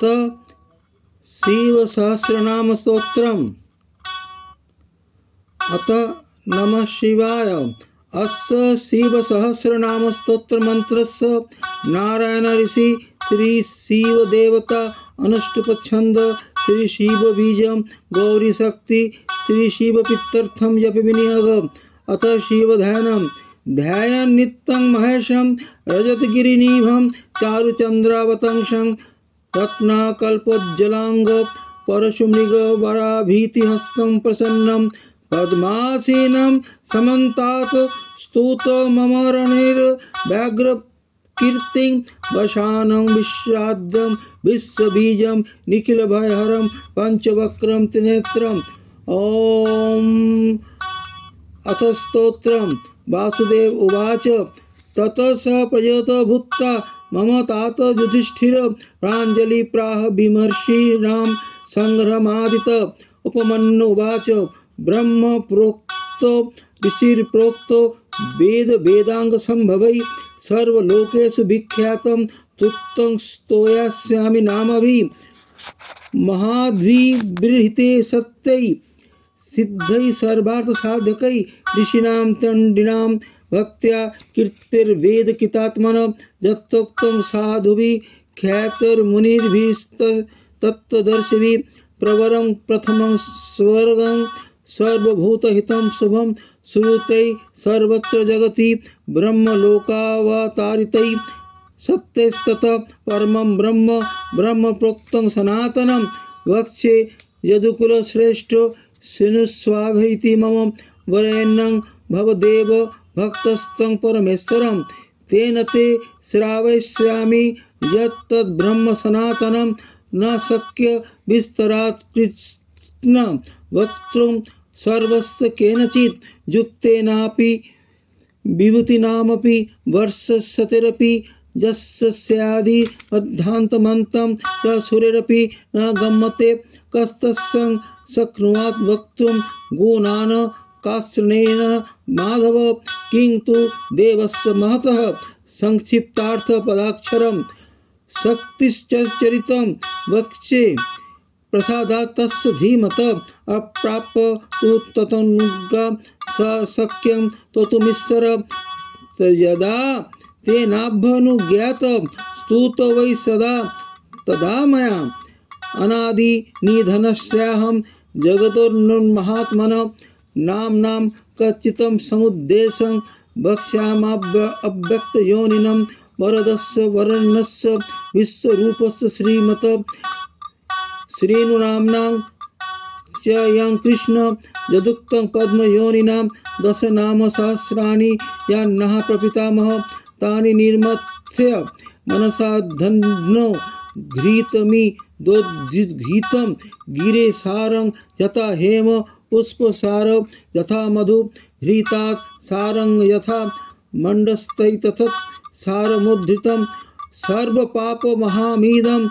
अथ शिवसहस्रनाम स्तोत्रम्। अथ नमः शिवाय। अस्य शिवसहस्रनाम स्तोत्र मंत्रस्य नारायण ऋषि श्री शिव देवता अनुष्टुप छंद श्री शिव बीजम गौरी शक्ति श्री शिव पितर्थम जप विनियोग। अथ शिव ध्यानम। ध्यायन् नित्यं महेशं रजतगिरिनिभं चारुचंद्रावतंसं रत्नाकल्पोज्ज्वलांग परशुमृग वराभीतिहस्तं प्रसन्नं पद्मासीनं समन्तात् स्तुतममरणैर्व्याघ्र कीर्तिं वशानं विश्राद्यं विश्वबीजं निखिलभयहरं पंचवक्रं त्रिनेत्रम्। ॐ अथ स्तोत्रम्। वासुदेव उवाच ततः स प्रजत भूत्वा मम तात युधिष्ठिर प्राञ्जलि प्राह विमर्षीणां संग्रहमादित। उपमन्यु उवाच ब्रह्म प्रोक्तो ऋषिर्प्रोक्तो वेद वेदांग संभवै सर्वलोकेषु विख्यातं तुक्तं स्तोयास्यामि नामभिः महाद्विबृहते सत्यै सिद्धै सर्वार्थ साधकै ऋषीणां तण्डिनां भक्त्या कीर्तिर्वेद कृतात्मन यत्तोक्तं साधुभिः ख्यातिर्मुनिभिस्तत्त्वदर्शिभिः प्रवरं प्रथमं स्वर्गं सर्वभूतहितं शुभं श्रुतैः सर्वत्र जगति ब्रह्मलोकावतारितैः सत्यस्ततः परमं ब्रह्म ब्रह्म प्रोक्तं सनातनं वक्ष्ये यदुकुलश्रेष्ठो शृणुष्वाभीति मम वरेण्यं भवदेव भक्तस्तं परमेश्वरं तेन ते श्रावयिष्यामि यत् ब्रह्म सनातनं न शक्य विस्तरात् कृष्ण वक्तुं सर्वस्य केनचित् युक्तेनापि विभूतिनामपि वर्षशतैरपि यस्य स्यादि मध्यान्तमन्तं च सूर्यैरपि न गम्यते कस्तस्सं शक्नुयात् वक्तुं गुणान् काश्चनेन माधव किन्तु देवस्य महतः संक्षिप्तार्थपदाक्षरं शक्तिश्चरितं वक्ष्ये प्रसादात् तस्य धीमतः अप्राप्य तु ततनुज्ञा शक्यं तोतुमीश्वर यदा तेनाभ्यनुज्ञातं स्तुत वै सदा तदा मया अनादि निधनस्याहं जगतोन्महात्मनः नाम्नां कच्चितं समुद्देशं वक्ष्याम्यव्यक्तयोनिनं वरदस्य वरेण्यस्य विश्वरूपस्य श्रीमतः श्रीनुनाम्नां च यं कृष्ण यदुक्तं पद्मयोनिनां दशनामसहस्राणि यान्नः प्रपितामह तानि निर्मथ्य मनसा धन्नो घृतमिदोद्धृतं गिरे सारं यथा हेम पुष्पसार यथा मधु घृतात् सारं यथा मण्डस्तैतत् सारमुद्धृतं सर्वपापमहामिदं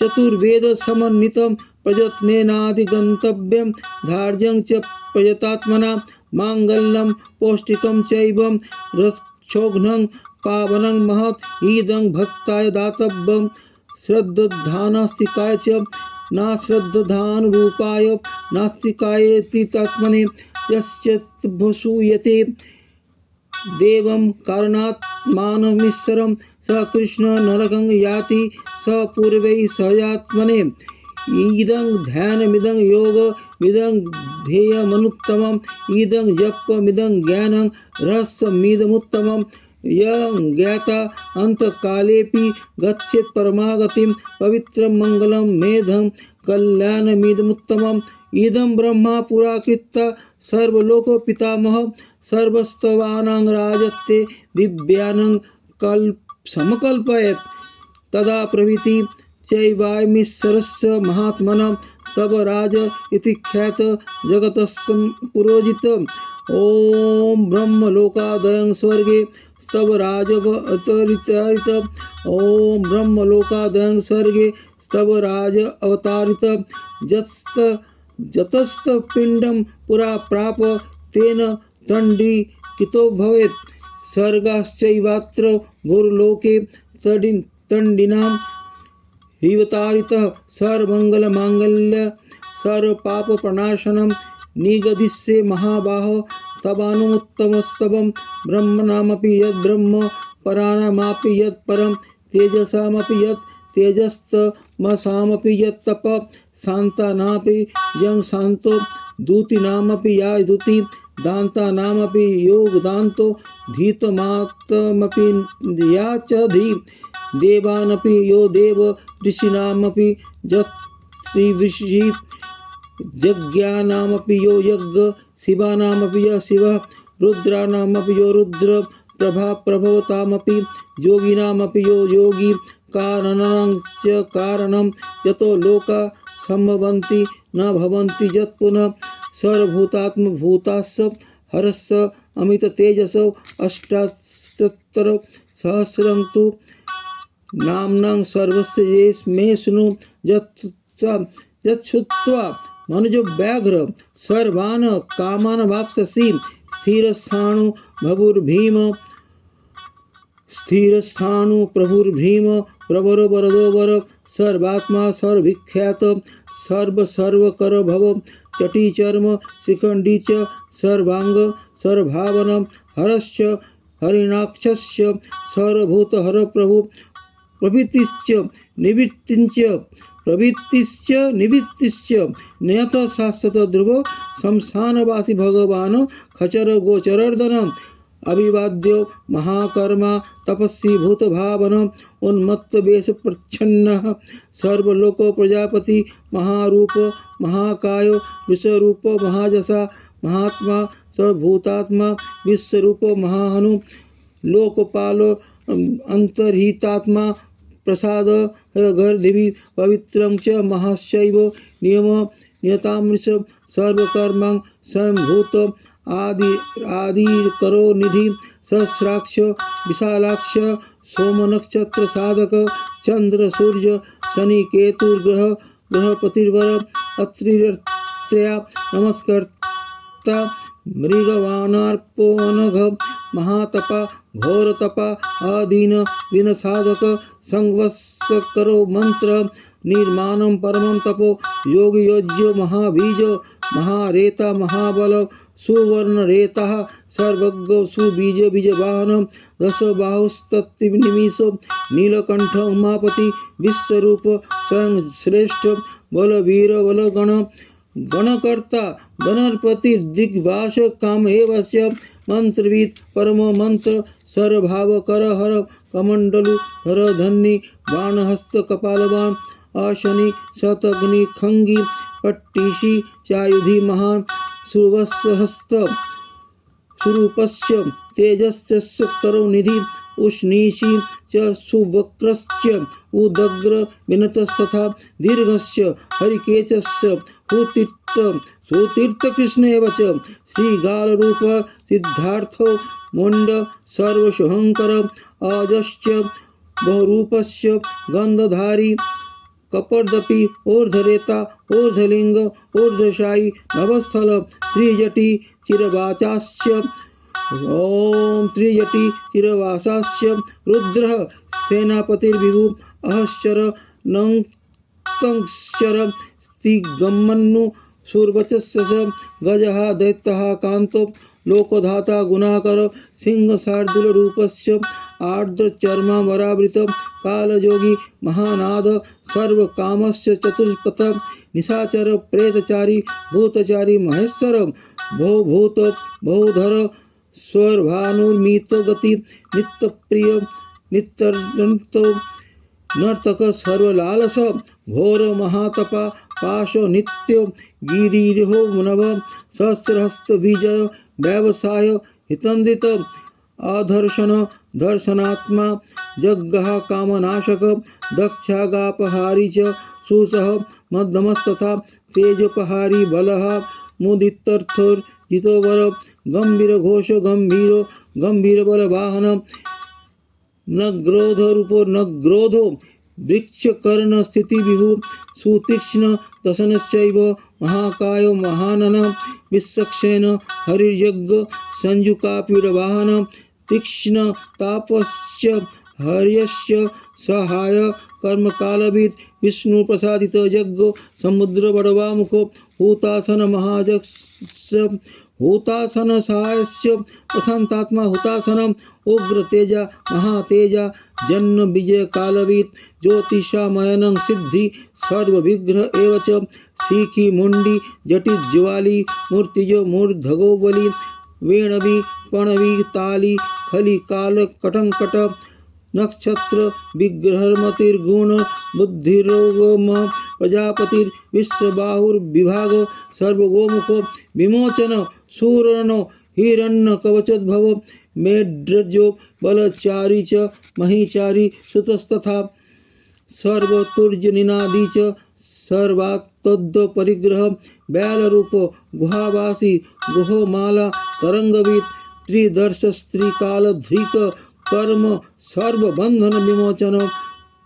चतुर्वेद समन्वितं प्रयत्नेनाधिगन्तव्यं धार्यं च प्रयतात्मना माङ्गल्यं पौष्टिकं चैवं रक्षोघ्नं पावनं महत् इदं भक्ताय दातव्यं श्रद्धानास्तिकाय च नाश्रद्धानुरूपाय नास्तिकायेति तत्मने यश्चित्तभूषूयते देवं कारणात्मानमीश्वरं स कृष्ण नरकं याति स पूर्वैः सहयात्मने इदं ध्यानमिदं योगमिदं ध्येयमनुत्तमम् इदं जपमिदं ज्ञानं रहस्यमिदमुत्तमं यं ज्ञाता अन्तकालेऽपि गच्छेत् परमागतिं पवित्रं मङ्गलं मेधं कल्याणमिदमुत्तमम् इदं ब्रह्मा पुराकृत सर्वलोकपितामह सर्वस्तवानां राजत्ते दिव्यानां समकल्पयेत् तदा प्रभृति चैवायमीश्वरस्य महात्मनः तव राज इति ख्यात जगतस्य पुरोजित। ओम ब्रह्मलोकादयं स्वर्गे स्तव राजव अवतारित। ओम ब्रह्मलोकादयं स्वर्गे स्तव राज अवतारित। जतस्त पिंडं पुरा प्राप तेन तंडी कितो भवेत् स्वर्गाश्चैवात्र भूर्लोके तंडिनां हिवतारितः सर्वमङ्गलमाङ्गल्य सर्वपापप्रणाशनं निगदिष्ये महाबाहो तवानुत्तमस्तवं ब्रह्मणामपि यद्ब्रह्म पराणामपि यत्परं तेजसामपि यत् तेजस्तमसामपि यत्तप शान्तानामपि यं शान्तो दूतीनामपि या दूती दान्तानामपि योगदान्तो धीतमात्मपि या च धी देवानपि यो देव ऋषीणामपि यत्ऋषि यज्ञानामपि यो यज्ञ शिवानामपि यः शिवः रुद्राणामपि यो रुद्र प्रभवतामपि योगिनामपि यो योगी कारणं च कारणं यतो लोका सम्भवन्ति न भवन्ति यत् पुनः सर्वभूतात्मभूतास्य हरस्य अमिततेजसो अष्टात्तर सहस्रं तु नाम्नां सर्वस्य ये मे शृणु यच्छ्रुत्वा मनुजो व्याघ्र सर्वान् कामान् वाप्स्यसि स्थिरस्थाणु भवुर्भीम स्थिरस्थाणु प्रभुर्भीम प्रवरो वरदो वर सर्वात्मा सर्वविख्यात सर्वकर भव चटी चर्म शिखंडी च सर्वांग सर्वभावन हरश्च हरिणाक्षस्य सर्वभूत हर प्रभु प्रभृतिश्च निवृत्तिश्च नियत शाश्वत ध्रुव शमशानवासी भगवान खचर गोचरर्दन अभिवाद्यो महाकर्मा तपस्वी भूत भावन उन्मत्त वेश प्रच्छन्न सर्वलोक प्रजापति महारूप महाकाय विश्वरूप महाजसा महात्मा सर्वभूतात्मा विश्वरूप महाहनु लोकपालो अंतर्हितात्मा प्रसाद गर्दिवि पवित्रं च महाशैव नियम नियतामृष सर्वकर्मां स्वयंभूत आदि करो निधि सहस्राक्ष विशालाक्ष सोम नक्षत्र साधक चंद्र सूर्य शनि केतु ग्रह बृहस्पतिर्वर अत्रित्रया नमस्कर्ता मृगवानार्पोनघ महातपा घोरतपा आदीन दिन साधक संवत्स करो मंत्र निर्माणं परमं तपो योग योज्य महाबीज महारेता महाबल सुवर्णरेता सर्वज्ञ सुबीज बीजवाहन दश बाहुस्तत्निमिषो नीलकंठ उमापति विश्वरूप स्वयं श्रेष्ठ बलवीर बलगण गणकर्ता गणपति दिग्वास काम एवस्य मंत्रविद परम मंत्र सर्वभाव कर हर कमंडलु हर धन्य बाणहस्त कपालवान अशनि शतग्नि खंगी पट्टिशी चायुधि महान सुवस्हस्त स्वरूपस्य तेजस्य करो निधि उष्णीषि च सुवक्रश्च उदग्र विनतस्तथा दीर्घस्य हरिकेशस्य सुतीर्थ कृष्ण एव च श्रीगालरूप सिद्धार्थो मुंड सर्वशहंकर अजश्च बहुरूपस्य गंधधारी कपर्दपि ऊर्धरेता ऊर्धलिंग ऊर्धशायी नभस्थल त्रिजटी चिरवाचाश्च ओम त्रिजटी चिरवासाश्च रुद्र सेनापतिर्विभु अहश्चर नंतंश्चर स्तिगमन्नु सुरवचस्य गजः दैत्यः कांतो लोकधाता गुणाकर सिंह शार्दूल रूपस्य आर्द्र चर्मा वरावृत कालयोगी महानाद सर्व कामस्य चतुष्पथ निशाचर प्रेतचारी भूतचारी महेश्वर बहुभूत बहुधर स्वर्भानुर्मित गति नित्य प्रिय नित्य नर्तक सर्वलालस घोर महातपा पाशो नित्य गिरिहो नव सहस्रहस्त विजय व्यवसाय हितंदित अधर्षण दर्शनात्मा जग्गः कामनाशक दक्षागापहारी च सुसह मध्यमस्तथा तेजपहारी बलः मुदितर्थोर जितोवर गंभीर घोष गंभीर बल वाहन न ग्रोध रूपो न ग्रोधो वृक्ष कर्ण स्थिति विभु सुतीक्ष्ण दशनश्चैव महाकाय महानन विश्वक्षेन हरिर्यज्ञ संजुकापीडवाहन तीक्ष्ण तापस्य हर्यस्य सहाय कर्म कालविद विष्णु प्रसादित यज्ञ समुद्र बड़वामुखो हुतासन महाजक्ष हुतासन सहायस्य प्रशांतात्मा हुतासनम उग्र तेजा महातेजा जन्म विजय कालवीत ज्योतिषामयनं सिद्धि सर्व विग्रह एवच सीखी मुंडी जटित ज्वाली मूर्तिजो मूर्धगो बलि वेणवी पणवी ताली खली काल कटंकट नक्षत्र विग्रहमतिर्गुण बुद्धिरोगम प्रजापतिर विश्वबाहुर्विभाग सर्वगोमुखो विमोचन सूरनो हिरण्य कवचोद्भव मेढ्रजो बलचारी च महीचारी सुतस्तथा सर्वतुर्य निनादी च सर्वात्तद् परिग्रह बैलरूप गुहावासी गुहोमाला तरंगवीत त्रिदर्श स्त्रीकाल धृक कर्म सर्वबंधन विमोचन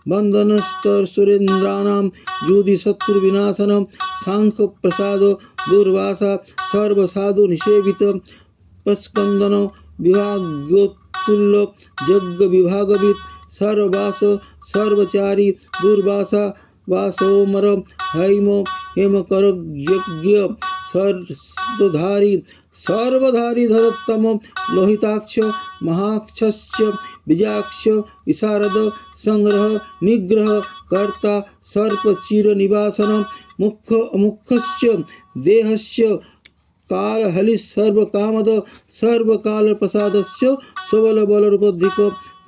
बंधनस्तर सुरेन्द्राणां युधि शत्रु विनाशनम सांख प्रसाद दुर्वासा सर्व साधु निषेवित पस्कंदन विभागोत्तुल्य यज्ञ विभागवित सर्ववास सर्वचारी दुर्वासा वासोमर हैमो हेमकर यज्ञ सर्वधारी सर्वधारी धरोत्तम लोहिताक्ष महाक्षश्च बीजाक्ष विशारद संग्रह निग्रह कर्ता सर्प चिर निवासन मुख मुखस्य देहस्य काल हलि सर्व कामद सर्व काल प्रसादस्य सबल बल रूपधिक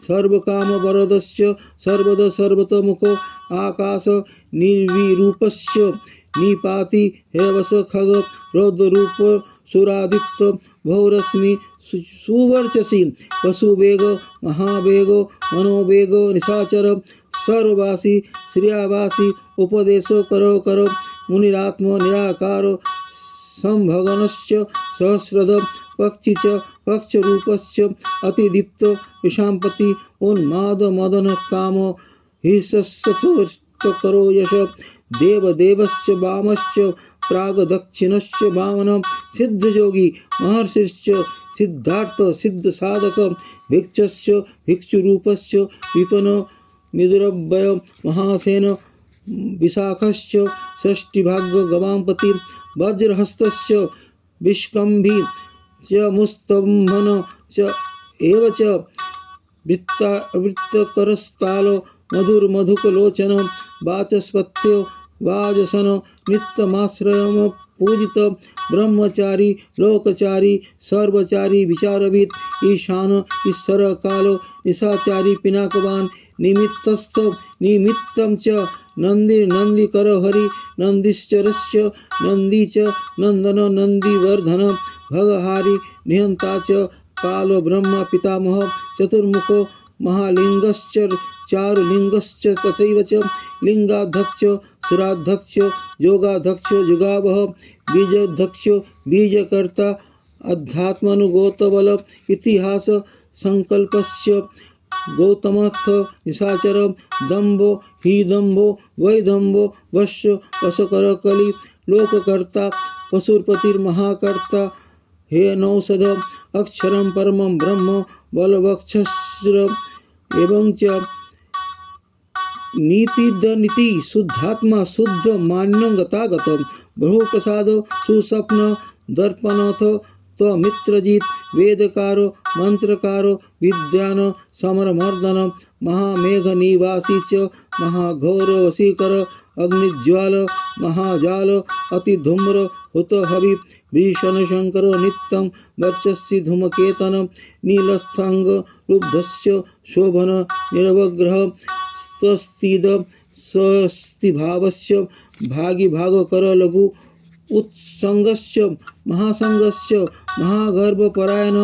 सर्व काम वरदस्य सर्वद सर्वतमुख आकाश निर्विरूपस्य निपाति हेवस खग रौद्ररूप सुरादित्य भौरश्मि सुवर्चसी वसुवेग महावेग मनोवेग निशाचर सर्ववासी श्रियावासी उपदेश करो करो मुनिरात्म निराकार संभगनश्च सहस्रद पक्षी च पक्षरूपश्च अतिदीप्त विषाम्पति उन्माद मदन काम हिंसस्वष्ट करो यश देवदेवश्च वामश्च प्रागदक्षिणश्च वामन सिद्धयोगी महर्षिश्च सिद्धार्थ सिद्ध साधक भिक्षश्च भिक्षुरूपश्च विपन मिदुरव्यय महासेन विशाखश्च षष्टिभाग्य गवांपति वज्रहस्तश्च विष्कम्भी च मुस्तम्भन च एव च वृत्तकरस्तालो मधुरमधुकलोचन वाचस्पत्यो वाजसन नित्यमाश्रयम पूजित ब्रह्मचारी लोकचारी सर्वचारी विचारविद ईशान ईश्वर कालो निशाचारी पिनाकवान निमित्तस्थ निमित्तं च नंदी नंदीकर हरि नंदीश्चरस्य नंदी च नंदन नंदीवर्धन भगहारी निहंता च कालो ब्रह्म पितामह चतुर्मुखो महालिंगश्च चारुलिंगश्च तथैव च लिंगाध्यक्ष सुराध्यक्ष योगाध्यक्ष युगावह बीजाध्यक्ष बीजकर्ता अध्यात्मानुगोतबल इतिहास संकल्पस्य गौतमस्थ निशाचर दम्भो ही दम्भो वै दम्भो वश्य वशकर कली लोककर्ता पशुपतिर्महाकर्ता हे नौषध अक्षरम परमं ब्रह्म बलवक्षस्र एवं च नीति शुद्धात्मा शुद्ध मान्यं गतागत बहुप्रसाद सुस्वप्न दर्पणथ तो मित्रजित वेदकारो मंत्रकारो विद्यान समरमर्दन महामेघ निवासी च महाघोर वशीकर अग्निज्वाल महाजाल अतिधूम्र हुत हवि भीषण शंकर नित्यं वर्चस्सी धूमकेतन नीलस्थांग लुब्धस्य शोभन निरवग्रह स्वस्तिद स्वस्तिभावस्य भागी भागकर लघु उत्संगस्य महासंगस्य महागर्भपरायण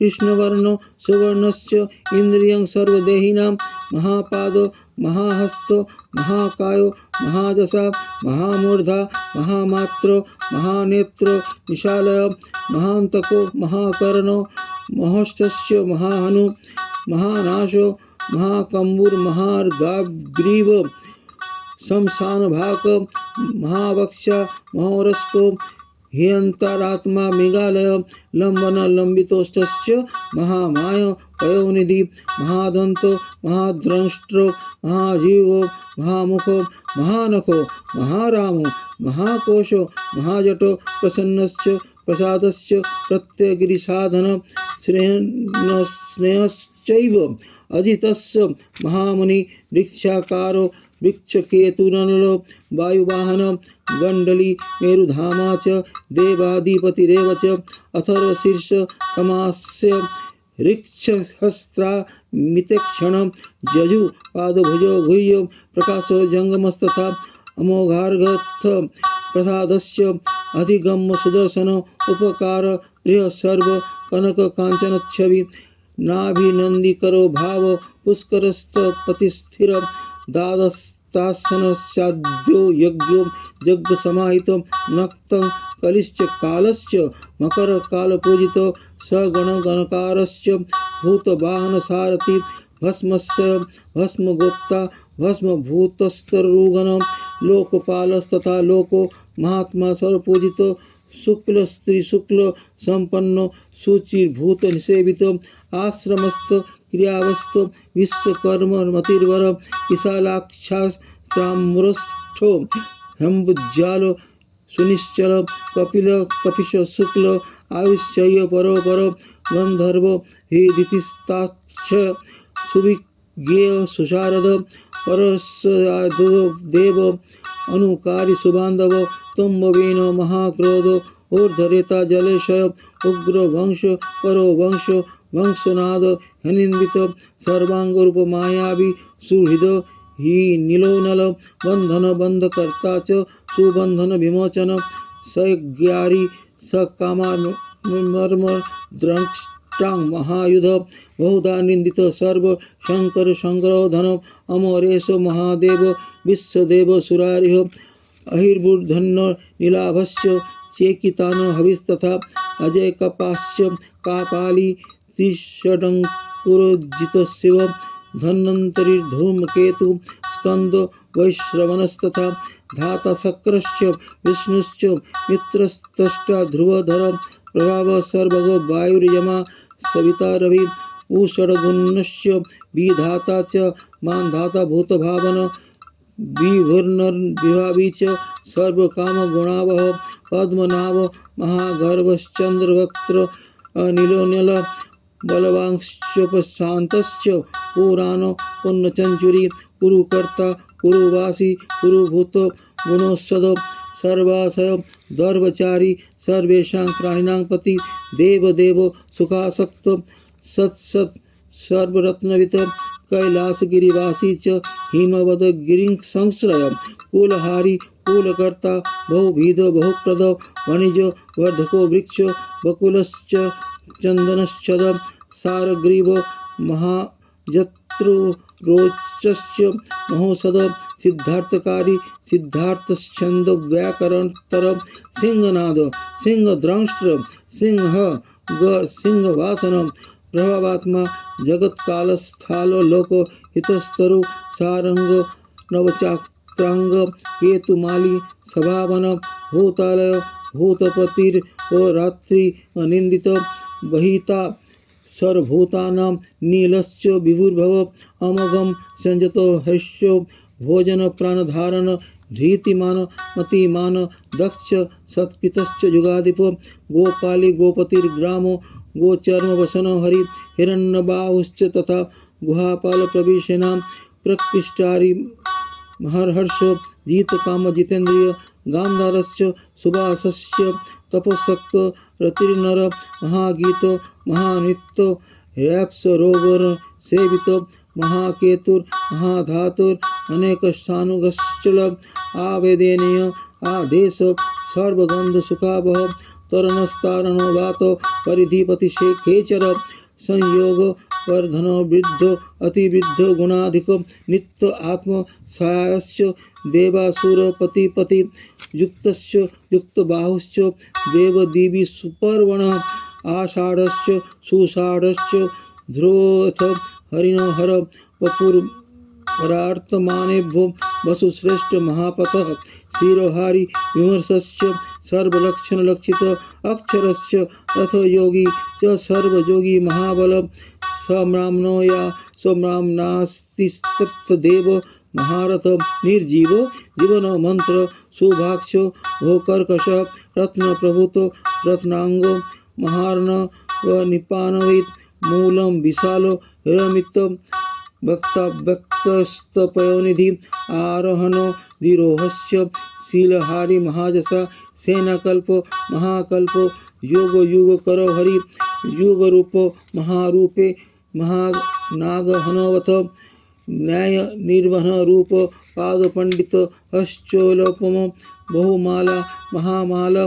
कृष्णवर्ण सुवर्णश्च इंद्रियं सर्वदेहिनां महापाद महाहस्त महाकायो महाजसा महामूर्धा महामात्र महानेत्र निशालय महान्तको महाकर्णो महोष्ठस्य महाहनु महानाशो महाकंबुर महार्गाग्रीव शमशान भाक महावक्षा महोरस्को ह्यंतरात्मा मृगालय लंबन लंबितोष्टस्य महामाय पयोनिधि महादंतो महाद्रंष्ट्रो महाजीवो महामुखो महानखो महारामो महाकोशो महाजटो प्रसन्नस्य प्रसादस्य प्रत्यगिरिसाधन स्नेहश्चैव अजितस्य महामुनि वृक्षाकारो वृक्षकेतुरनलो वायुवाहन गंडली मेरुधामा च देवाधिपतिरेव च अथर्वशीर्ष समास्य ऋक्षहस्त्रा मितेक्षण जजु पादभुजो गुह्यो प्रकाशो जंगमस्तथा अमोघार्घस्थ प्रसादस्य अधिगम्य सुदर्शन उपकार प्रिय सर्व कनक कांचन छवि नाभिनंदिकरो भाव पुष्करस्थ पतिस्थिर द्वादस्तासनस्याद्यो यज्ञो यज्ञ समाहित नक्त कलिश्च कालश्च मकर काल पूजित सगण गणकारश्च भूत वाहन सारथि भस्मस्य भस्म गोप्ता भस्म भूतस्तरुगण लोकपालस्तथा लोको महात्मा सर्वपूजित शुक्ल स्त्री शुक्ल संपन्न सुचिर्भूत निसेवित आश्रमस्थ क्रियावस्थ विश्वकर्म मतिर्वर विशालाक्षास्त्राम्रस्थो हम्बुज्जाल सुनिश्चल कपिल कपिश शुक्ल आयुष्य परोपर गंधर्व हे दितिस्ताक्ष सुविज्ञेय सुशारद परस्देव अनुकारी सुबांधव तुम्बवेन महाक्रोध ऊर्धरेता जलेशय उग्र वंश करो वंश वंशनाद हनिन्वित सर्वांगरूप मायावी सुहृद ही नीलोनल बंधन बंधकर्ता च सुबंधन विमोचन सज्ञारी सकामर्म द्रष्टांग महायुध बहुधा निंदित सर्व शंकर संग्रहधन अमरेश महादेव विश्वदेव सुरारिह अहिर्बुर्धन्न नीलाभस्य चेकितान हविस्तथा अजय कपाश्च कापाली त्रिषडंकुरजितशिव धन्वन्तरी धूमकेतु स्कंद वैश्रवणस्तथा धाता शक्रश्च विष्णुश्च मित्रस्तष्टा ध्रुवधर प्रभाव सर्वगो वायुर्यमा सविता रवि ऊषडगुण्यश्च विधाता च मानधाता भूतभावन विभावी च सर्वकामगुणावह पद्मनाभ महागर्भश्चंद्रवक्त्र अनिलोनल बलवांश्चोपशान्तश्च पुराणो पुण्यचंचुरी कुरुकर्ता कुरुवासी कुरुभूत गुणोत्सद सर्वाशय दर्भचारी सर्वेषां प्राणिनां पति देवदेव सुखासक्त सत्सत् सर्वरत्नवित कैलासगिरिवासी च हिमवद गिरिं संश्रय कुलहारी कुलकर्ता बहुविध बहुप्रद वणिज वर्धको वृक्ष बकुलश्च चंदनश्चद सारग्रीव महाजत्रुरोचश्च महोषध सिद्धार्थकारी सिद्धार्थछंद व्याकरणतर सिंहनाद सिंहद्रंष्ट्र सिंह सिंहवासन प्रभावात्मा जगत्कालस्थाल लोक हितस्तरु सारंग नवचाक्रांग केतुमाली सभावन भूतालय भूतपतिर ओ रात्रि अनिंदित बहिता सर्वभूतानां नीलश्च विभुर्भव अमगम संजतो हर्षो भोजन प्राणधारण धीतिमान मतिमान दक्ष सत्कृतश्च जुगाधिपो गोपाली गोपतिर्ग्रामो गोचर्म वसन हरि हिरण्यबाहुश्च तथा गुहापाल प्रवेशनां प्रकृष्टारी हर्ष जीतकाम जितेन्द्रिय गांधारश्च सुभाषस्य तपसक्त रतिर्नर महागीत महानृत्य हेप्सरोवर सेवित महाकेतुर महाधातुर अनेक स्थानुगश्चल आवेदनीय आदेश सर्वगंध सुखावह तरणस्तारणो वातो परिधिपति खेचर संयोग वर्धन वृद्ध अतिवृद्ध गुणाधिक नित्य आत्म सहायस्य देवासुर पतिपति युक्तस्य युक्तबाहुश्च देवदीवि सुपर्वण आषाढ़स्य सुषाढ़श्च ध्रुवथ हरिणो हर वपुरार्तमानेभ्यो वसुश्रेष्ठ महापतः शिरोहारी विमर्शस्य सर्वलक्षणलक्षित अक्षरस्य अथ योगी च सर्वयोगी महाबल सम्राम्नो या सम्राम्नास्तिस्तदेव महारथ निर्जीव जीवन मंत्र सुभाक्ष भोकर्कश रत्न प्रभुतो रत्नांगो महार्ण व निपानवित मूलम विशालो हिरमित भक्ता भक्तस्तपयोनिधि आरोहणो दिरोहस्य शीलहारी महाजसा सेनाकल्प महाकल्प योग युग करो हरि युग रूप महारूपे महानाग हनवथ न्याय निर्वहन रूप पाद पंडित हश्चोलोपम बहुमाला महामाल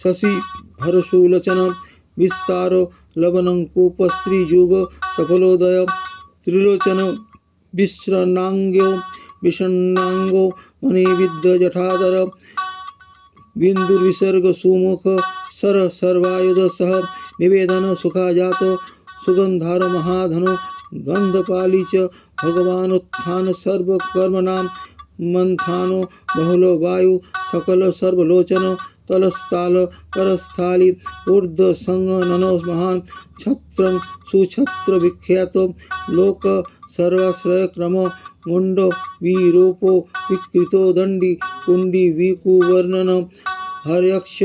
शशि हरशूलचन विस्तारो लवनंकूप स्त्री युग सफलोदय त्रिलोचन विश्रनांगो विषण्णांगो मणिविद्य जठाधर बिंदुर्विसर्ग सुमुख सर सर्वायुध सह निवेदन सुखाजात सुगंधार महाधनो गंधपाली च भगवानुत्थान सर्व कर्मणाम मंथानो बहुलो वायु सकल सर्वलोचन तलस्ताल परस्थाली ऊर्ध संग ननो महान छत्रं सुछत्र विख्यात लोक सर्वाश्रय क्रम मुंड विरूपो विकृतो दंडी कुंडी विकुवर्णन हर्यक्ष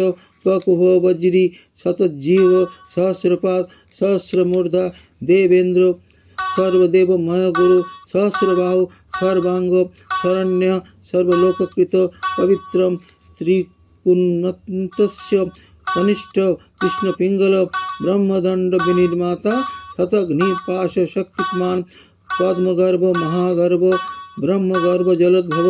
ककुह वज्री शतजीव सहस्रपाद सहस्रमूर्धा देवेंद्र सर्वदेवमय गुरु सहस्रबाहु सर्वांग शरण्य सर्वलोककृत पवित्रं त्रिकुन्नतस्य कनिष्ठ कृष्णपिंगल ब्रह्मदंड विनिर्माता शतघ्निपाश शक्तिमान पद्मगर्भ महागर्भ ब्रह्मगर्भ जलोद्भव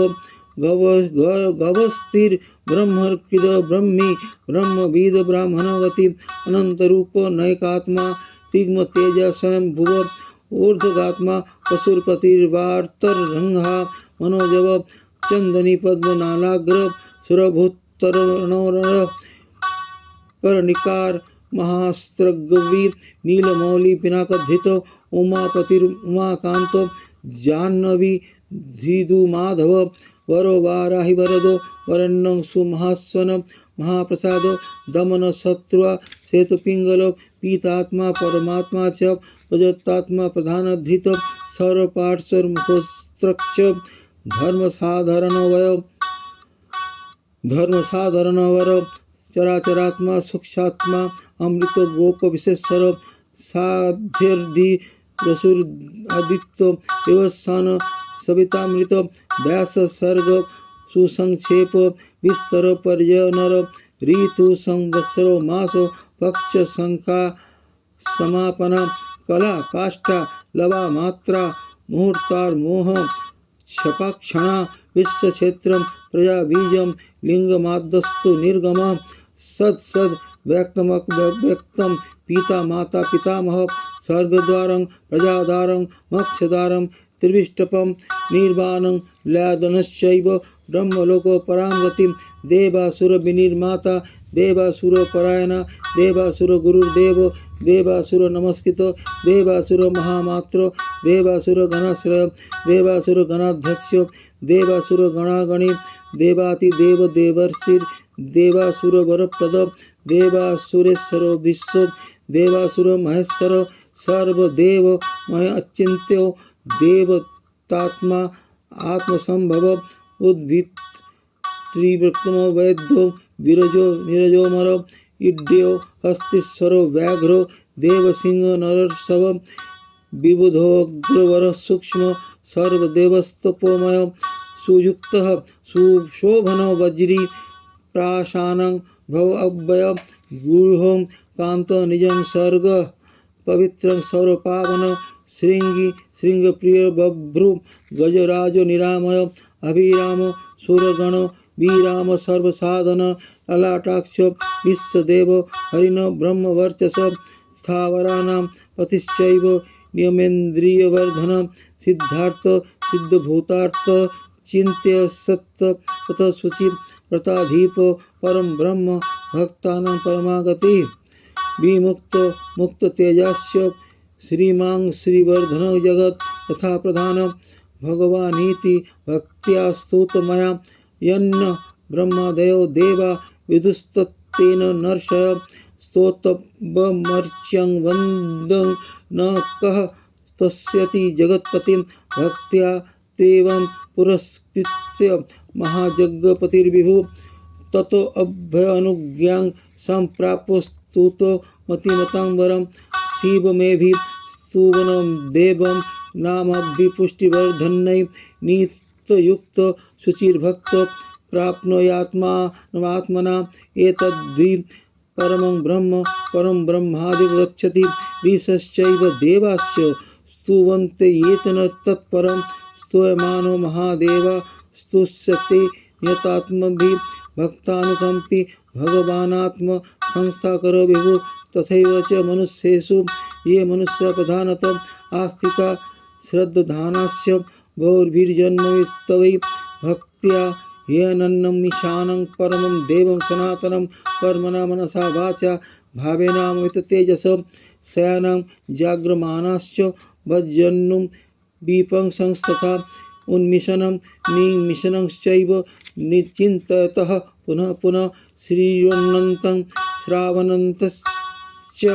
गवस्तिर ब्रह्मकृद ब्रह्मी ब्रह्मविद ब्राह्मणवती अनंतरूप नैकात्मा तिग्म तेज स्वयं भुव ऊर्ध्वगात्मा पशुपतिर्वार्तरंहा मनोजव चंदनी पद्म नालाग्र सुरभूतरणोर करनिकार महास्त्रगवी नीलमौली पिनाकधित उमापतिरुमाकांत जाह्नवी धीदु माधव वरो वाराहि वरदो वरन्नं सुमहास्वन महाप्रसाद दमन शत्रुआ सेतुपिंगल पीतात्मा परमात्मा च प्रजत्तात्मा प्रधानधृत सर्वपार्श्वर मुखस्त्रक्ष धर्म साधारण वर चराचरात्मा सूक्षात्मा अमृत गोप विशेषर साध्यर्धि रसुर आदित्य देवस्थान सवितामृत व्यास सर्ग सुसंक्षेप विस्तर पर्यनर ऋतु संवत्सरो मासो पक्ष संख्या समापना कला काष्ठा लवा मात्रा मुहूर्तार मोह क्षपाक्षणा विश्वक्षेत्रं प्रजा बीजं लिंगमाद्यस्तु निर्गम सद व्यक्तम पिता माता पितामह स्वर्गद्वारं प्रजादारं मोक्षद्वारं त्रिविष्टपं निर्वाणं लयादनश्चैव ब्रह्मलोको परां गतिं देवासुर विनिर्माता देवासुर परायणा देवासुर गुरुर्देव देवासुर नमस्कृत देवासुर महामात्र देवासुर गणाश्रय देवासुर गणाध्यक्ष देवासुर गणागणी देवातिदेव देवर्षिर देवासुर वरप्रद देवासुरेश्वरो विश्व देवासुर महेश्वर सर्वदेव मय अचिंत्यो देवतात्मा आत्मसंभव उद्भित त्रिविक्रमो वैद्यो विरजो निरजोमर इड्यो हस्तीश्वरो व्याघ्रो देवसिंह नरसव विबुधोग्रवर सूक्ष्म सर्वदेवस्तपोमय सुयुक्तः सुशोभनो वज्री प्राशानं भव अव्यय गुरुहों कांत निजं सर्ग पवित्रं सर्वपावन श्रृंगी श्रृंगप्रिय बभ्रु गजराजो निरामय अभिराम सुरगण वीराम सर्वसाधन ललाटाक्ष विश्वदेव हरिण ब्रह्मवर्चस स्थावराणां पतिश्चैव नियमेन्द्रियवर्धन सिद्धार्थ सिद्धभूतार्थ चिन्त्य सत्य तथ शुचि व्रताधीप परम ब्रह्म भक्तानां परमागति विमुक्त मुक्त तेजस्य श्रीमां श्रीवर्धन जगत तथा प्रधान भगवानीति भक्त्या स्तुत मया यन्न ब्रह्मादयो देवा विदुस्तत्तेन नर्षय स्तोतबमर्च्यं वन्दं न कः तस्यति जगत्पतिं भक्त्या तेवं पुरस्कृत्य महाजगपतिर्विभु ततो अभ्यनुज्ञां सम्प्राप्तस्तुतो मतिमतां वरं शिवमेभि स्तुवनं देवं नामाभिपुष्टिवर्धन्यै नित्ययुक्त शुचिर्भक्त प्राप्नोयात्मात्मना एतद्धि परमं ब्रह्मादि गच्छति ऋषश्चैव देवाश्च स्तुवन्ते येन तत्परं स्तूयमानो महादेव स्तुष्यते यतात्मभिः भक्तानुकंपी भगवानात्म संस्थाकर विभु तथैव च मनुष्येषु ये मनुष्य प्रधानतः आस्तिका श्रद्धानाश्च बहुर्भिर्जन्मस्तवै भक्त्या येनन्नमीशानं परमं देवं सनातनं कर्मणा मनसा वाचा भावेनामृत तेजस शयानं जाग्रमाणाश्च भजन्नुं दीपं संस्तथा उन्मिषनं निमिषनश्चैव निचिन्तयतः पुनः पुनः श्रीरन्तं श्रावणन्तश्च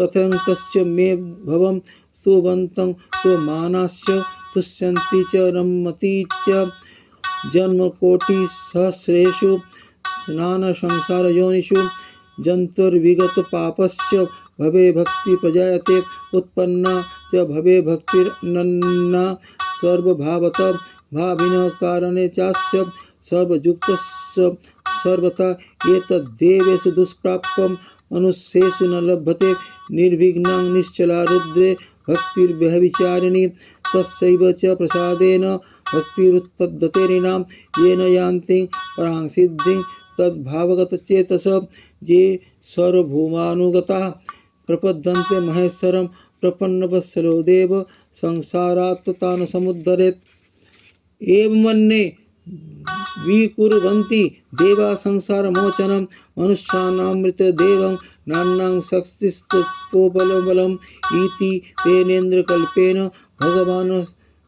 कथयन्तश्च मे भवं स्तुवन्तं स्तुमानाश्च तुष्यन्ति च रमन्ति च जन्मकोटिसहस्रेषु नानासंसारयोनिषु जन्तुर्विगतपापश्च भवे भक्ति प्रजायते उत्पन्ना च भवे भक्तिरनन्या सर्वभावत भाविनः कारणे चास्य सर्वयुक्तस्य सर्वथा एतद्देवेषु दुष्प्राप्यं मनुष्येषु न लभ्यते निर्विघ्नं निश्चला रुद्रे भक्तिर्व्यभिचारिणी तस्यैव च प्रसादेन भक्तिरुत्पद्यते नृणां येन यान्ति परां सिद्धिं तद्भावगतचेतस ये सर्वभूमानुगताः प्रपद्यन्ते महेश्वरं प्रपन्नवत्सलो देव संसारात् तान् समुद्धरेत् एवमन्ये विकुर्वन्ति देवा संसारमोचनं मनुष्याणामृतदेवं नान्नां शक्तिस्तत्त्वबलम् इति तेनेन्द्रकल्पेन भगवान्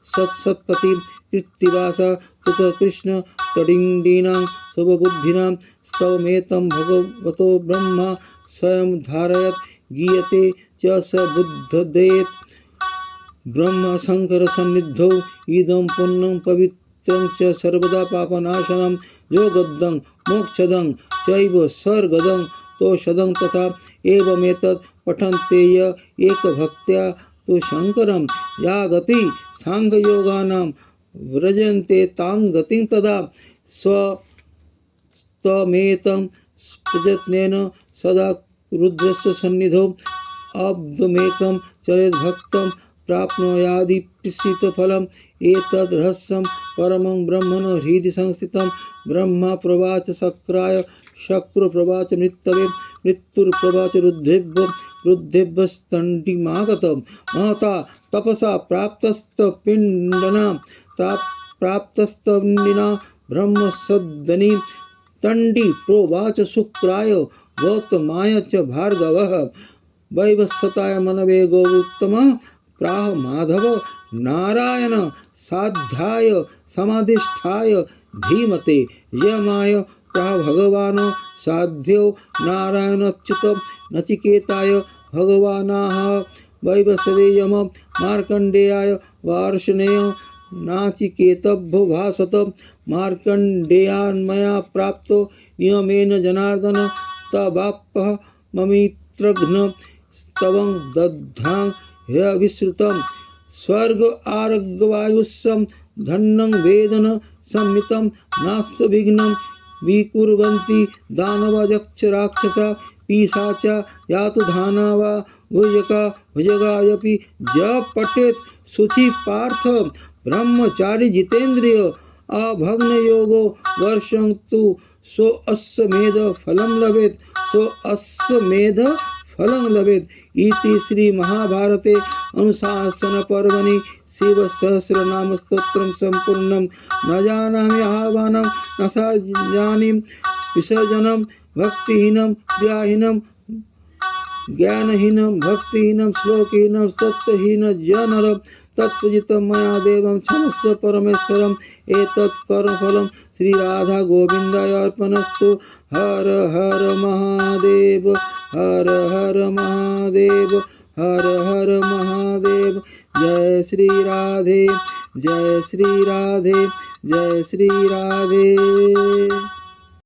सत्सत्पति कृत्तिवासा ततः कृष्ण तडिण्डीनां शुभबुद्धिनां स्तवमेतं भगवतो ब्रह्मा स्वयं धारयत् गीयते च स बुद्धदेत् ब्रह्म शंकर सन्निधौ इदं पुण्यं पवित्रं च सर्वदा पापनाशनं योगदं मोक्षदं चैव स्वर्गदं तोषदं तथा एवमेतत् पठन्ते य एकभक्त्या तो शंकरं या गति सांख्ययोगानां व्रजन्ते तां गतिं तदा स्वमेतं प्रयत्नेन सदा रुद्रस्य सन्निधौ अब्दमेकं चरेद्भक्तं प्राप्नोयादिप्सितफलम् एतद् रहस्यं परमं ब्रह्मणो हृदि संस्थितं ब्रह्मा प्रवाच शक्राय शक्र प्रवाच मृत्तवे मृत्युर्प्रवाच रुद्धेभ्यस्तण्डिमागत महता तपसा प्राप्तस्तपिण्डना प्राप्तस्तण्डिना ब्रह्मसद्दनी तण्डी प्रोवाच शुक्राय गौतमाय च भार्गवः वैवस्वताय मनवे गौतमः प्राह माधव नारायण साध्याय समाधिष्ठाय धीमते यमाय प्राह भगवान साध्यो नारायणच्युत नचिकेताय भगवानाः वैवस्वतेयम मार्कण्डेयाय वार्ष्णेय नाचिकेतभ्यो भासत मार्कण्डेयान्मया प्राप्तो नियमेन जनार्दन तवाप्पः ममित्रघ्न स्तवं दद्धां ह्यविश्रुतं स्वर्ग आर्गवायुष्यं धन्नं वेदन संमितं नास्य विघ्नं विकुर्वन्ति दानवयक्ष राक्षसा पिशाचा यातु धानावा भुजका भुजगायपि ज पठेत् शुचि पार्थ ब्रह्मचारी जितेन्द्रिय अभग्न योगो वर्षं तु सो अश्वमेध फलं लभेत् सो अश्वमेध फलं लभेत् इति श्री महाभारते अनुशासन पर्वणि शिव सहस्रनाम स्तोत्रं संपूर्णं न जानामि आह्वानं न जानीं विसर्जनं भक्तिहीनं क्रियाहीनं ज्ञानहीनं भक्तिहीनं श्लोकहीनं स्तोत्रहीनं जनर तत्पूजितं मया देवं क्षमस्व परमेश्वरम् एतत् कर्मफलं श्रीराधा गोविन्दाय अर्पणस्तु। हर हर महादेव, हर हर महादेव, हर हर महादेव। जय श्री राधे, जय श्री राधे, जय श्री राधे।